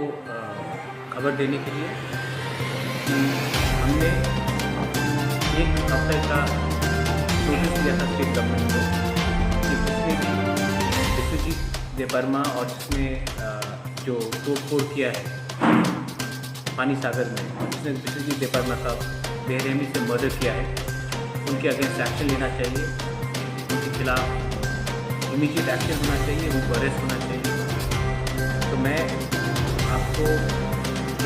को खबर देने के लिए कि हमने एक हफ्ते का नोटिस दिया था स्टेट गवर्नमेंट को कि जिसने भी विश्वजीत देबबर्मा और जिसने जो तोड़फोड़ किया है पानी सागर में, जिसने विश्वजीत देबबर्मा का बेरहमी से मर्डर किया है, उनके अगेंस्ट एक्शन लेना चाहिए। उनके खिलाफ इमीडिएट एक्शन होना चाहिए, उनको अरेस्ट होना चाहिए। तो मैं आपको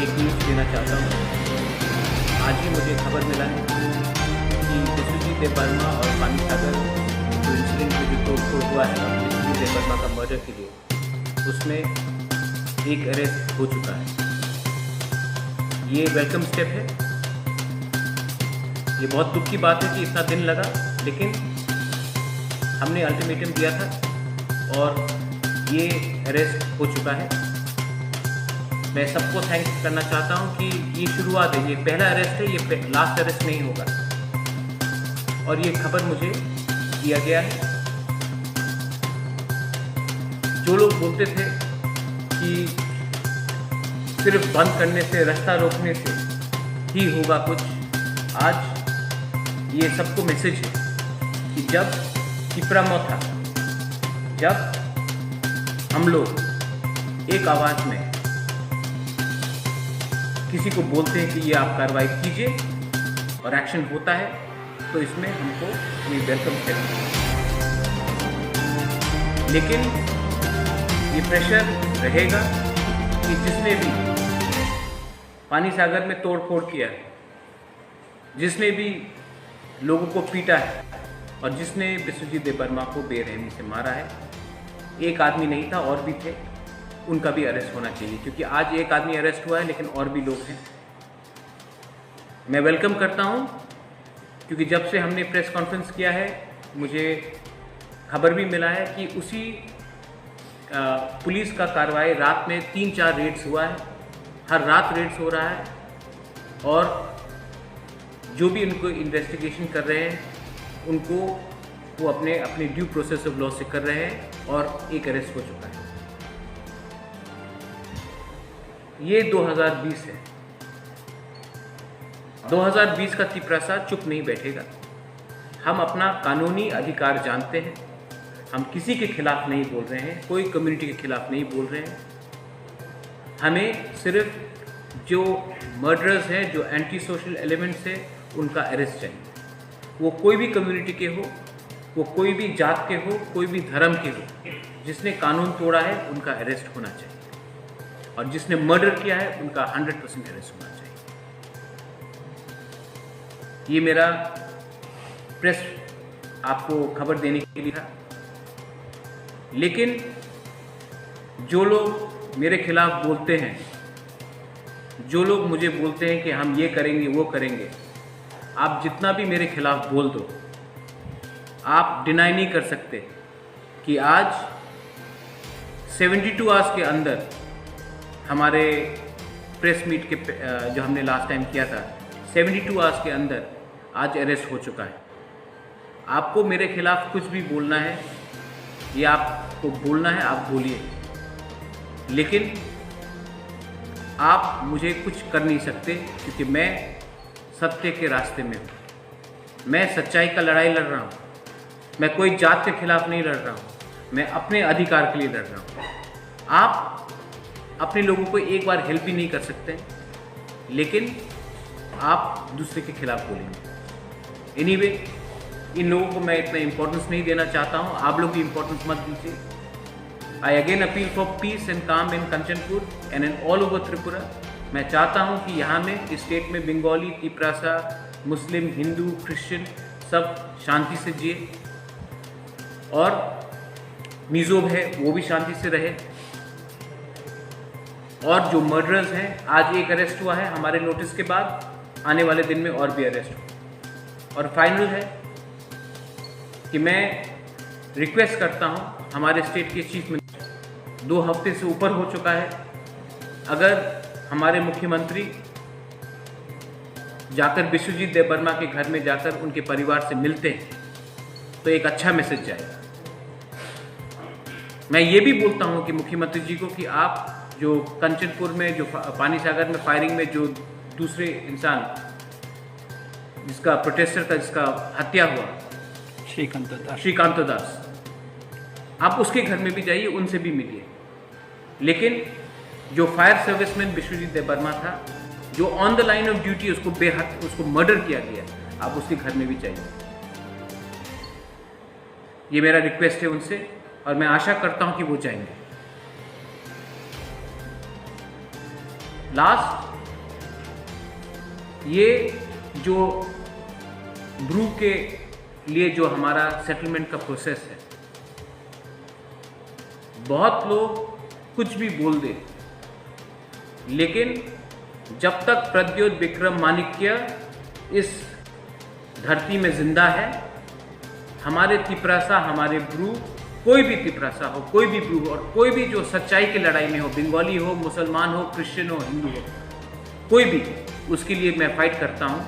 एक न्यूज़ देना चाहता हूँ। आज ही मुझे खबर मिला है कि विश्वजीत देबबर्मा और पानी सागर जो इंसिडेंट में जो तोड़फोड़ हुआ है विश्वजीत देबबर्मा का मर्डर के लिए, उसमें एक अरेस्ट हो चुका है। ये वेलकम स्टेप है। ये बहुत दुख की बात है कि इतना दिन लगा, लेकिन हमने अल्टीमेटम दिया था और ये अरेस्ट हो चुका है। मैं सबको थैंक्स करना चाहता हूँ कि ये शुरुआत है, ये पहला अरेस्ट है, ये लास्ट अरेस्ट नहीं होगा। और ये खबर मुझे दिया गया है। जो लोग बोलते थे कि सिर्फ बंद करने से, रास्ता रोकने से ही होगा कुछ, आज ये सबको मैसेज है कि जब किपरामो था, जब हम लोग एक आवाज़ में किसी को बोलते हैं कि ये आप कार्रवाई कीजिए और एक्शन होता है, तो इसमें हमको ये वेलकम करना है। लेकिन ये प्रेशर रहेगा कि जिसने भी पानी सागर में तोड़फोड़ किया है, जिसने भी लोगों को पीटा है और जिसने विश्वजीत देबबर्मा को बेरहमी से मारा है, एक आदमी नहीं था, और भी थे, उनका भी अरेस्ट होना चाहिए। क्योंकि आज एक आदमी अरेस्ट हुआ है, लेकिन और भी लोग हैं। मैं वेलकम करता हूं, क्योंकि जब से हमने प्रेस कॉन्फ्रेंस किया है, मुझे खबर भी मिला है कि उसी पुलिस का कार्रवाई रात में 3-4 रेड्स हुआ है। हर रात रेड्स हो रहा है और जो भी उनको इन्वेस्टिगेशन कर रहे हैं, उनको वो अपने ड्यू प्रोसेस ऑफ लॉ से कर रहे हैं और एक अरेस्ट हो चुका है। ये 2020 है। 2020 का तिपरासा चुप नहीं बैठेगा। हम अपना कानूनी अधिकार जानते हैं। हम किसी के खिलाफ नहीं बोल रहे हैं, कोई कम्युनिटी के खिलाफ नहीं बोल रहे हैं। हमें सिर्फ जो मर्डरर्स हैं, जो एंटी सोशल एलिमेंट्स हैं, उनका अरेस्ट चाहिए। वो कोई भी कम्युनिटी के हो, वो कोई भी जात के हो, कोई भी धर्म के हो, जिसने कानून तोड़ा है उनका अरेस्ट होना चाहिए। और जिसने मर्डर किया है उनका 100% अरेस्ट होना चाहिए। ये मेरा प्रेस आपको खबर देने के लिए था। लेकिन जो लोग मेरे खिलाफ बोलते हैं, जो लोग मुझे बोलते हैं कि हम ये करेंगे, वो करेंगे, आप जितना भी मेरे खिलाफ बोल दो, आप डिनाई नहीं कर सकते कि आज 72 आवर्स के अंदर हमारे प्रेस मीट के जो हमने लास्ट टाइम किया था, 72 आवर्स के अंदर आज अरेस्ट हो चुका है। आपको मेरे खिलाफ कुछ भी बोलना है या आपको बोलना है, आप बोलिए, लेकिन आप मुझे कुछ कर नहीं सकते, क्योंकि मैं सत्य के रास्ते में हूँ। मैं सच्चाई का लड़ाई लड़ रहा हूँ। मैं कोई जात के खिलाफ नहीं लड़ रहा हूँ, मैं अपने अधिकार के लिए लड़ रहा हूँ। आप अपने लोगों को एक बार हेल्प भी नहीं कर सकते, लेकिन आप दूसरे के खिलाफ बोलेंगे। एनीवे, इन लोगों को मैं इतना इम्पोर्टेंस नहीं देना चाहता हूँ। आप लोग भी इम्पोर्टेंस मत दीजिए। I again appeal for peace and calm in Kanchanpur and in all over Tripura. मैं चाहता हूँ कि यहाँ में, इस स्टेट में, बंगाली, तिपरासा, मुस्लिम, हिंदू, क्रिश्चियन सब शांति से जिए, और मिजोब है वो भी शांति से रहे। और जो मर्डरर्स हैं, आज एक अरेस्ट हुआ है हमारे नोटिस के बाद, आने वाले दिन में और भी अरेस्ट हो। और फाइनल है कि मैं रिक्वेस्ट करता हूं हमारे स्टेट के चीफ मिनिस्टर, 2 हफ्ते से ऊपर हो चुका है, अगर हमारे मुख्यमंत्री जाकर विश्वजीत देबबर्मा के घर में जाकर उनके परिवार से मिलते हैं, तो एक अच्छा मैसेज जाएगा। मैं ये भी बोलता हूं कि मुख्यमंत्री जी को कि आप जो कंचनपुर में जो पानी सागर में फायरिंग में जो दूसरे इंसान जिसका प्रोटेस्टर था, जिसका हत्या हुआ, श्रीकांत दास, आप उसके घर में भी जाइए, उनसे भी मिलिए। लेकिन जो फायर सर्विसमैन विश्वजीत देबबर्मा था, जो on the line of duty उसको मर्डर किया गया, आप उसके घर में भी जाइए। ये मेरा रिक्वेस्ट है उनसे, और मैं आशा करता हूं कि वो जाएंगे। लास्ट, ये जो ब्रू के लिए जो हमारा सेटलमेंट का प्रोसेस है, बहुत लोग कुछ भी बोल दे, लेकिन जब तक प्रद्योत विक्रम माणिक्य इस धरती में जिंदा है, हमारे तिपरासा, हमारे ब्रू, कोई भी तिपरासा हो, कोई भी ब्रू हो, और कोई भी जो सच्चाई की लड़ाई में हो, बंगाली हो, मुसलमान हो, क्रिश्चियन हो, हिंदू हो, कोई भी, उसके लिए मैं फाइट करता हूं।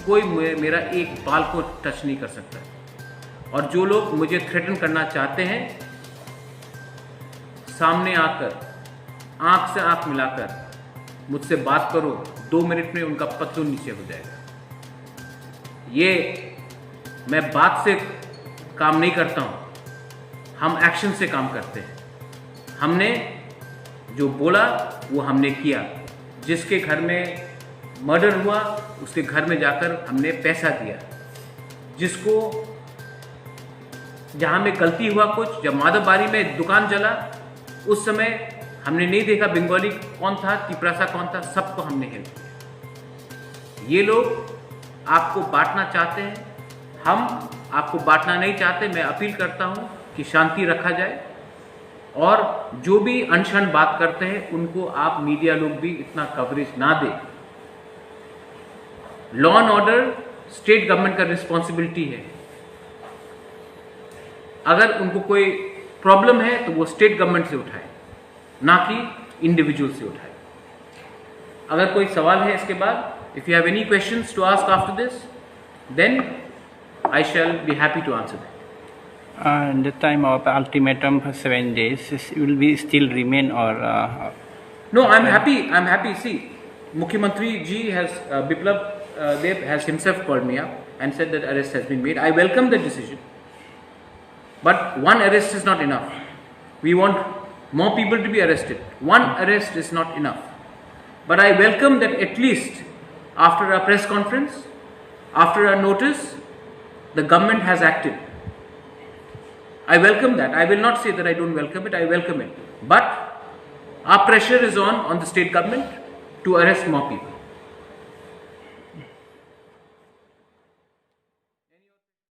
कोई मेरा एक बाल को टच नहीं कर सकता। और जो लोग मुझे थ्रेटन करना चाहते हैं, सामने आकर आंख से आंख मिलाकर मुझसे बात करो, 2 मिनट में उनका पत्थर नीचे हो जाएगा। ये मैं बात से काम नहीं करता हूं, हम एक्शन से काम करते हैं। हमने जो बोला वो हमने किया। जिसके घर में मर्डर हुआ उसके घर में जाकर हमने पैसा दिया। जिसको जहां में गलती हुआ कुछ, जब माधवबारी में दुकान जला उस समय हमने नहीं देखा बंगाली कौन था, तिपरासा कौन था, सबको हमने हेल्प किया। ये लोग आपको बांटना चाहते हैं, हम आपको बांटना नहीं चाहते। मैं अपील करता हूं कि शांति रखा जाए, और जो भी अनशन बात करते हैं उनको आप मीडिया लोग भी इतना कवरेज ना दें। Law and order state government का रिस्पॉन्सिबिलिटी है। अगर उनको कोई प्रॉब्लम है तो वो स्टेट गवर्नमेंट से उठाए, ना कि इंडिविजुअल से उठाए। अगर कोई सवाल है इसके बाद, if you have any questions to ask after this, then I shall be happy to answer that. And the time of ultimatum for 7 days will be still remain, or no, I'm happy. I'm happy. See, Mukhyamantri ji has Biplab Deb has himself called me up and said that arrest has been made. I welcome the decision, but one arrest is not enough. We want more people to be arrested. One arrest is not enough. But I welcome that at least after a press conference, after a notice, the government has acted. I welcome that. I will not say that I don't welcome it. I welcome it. But our pressure is on the state government to arrest more people.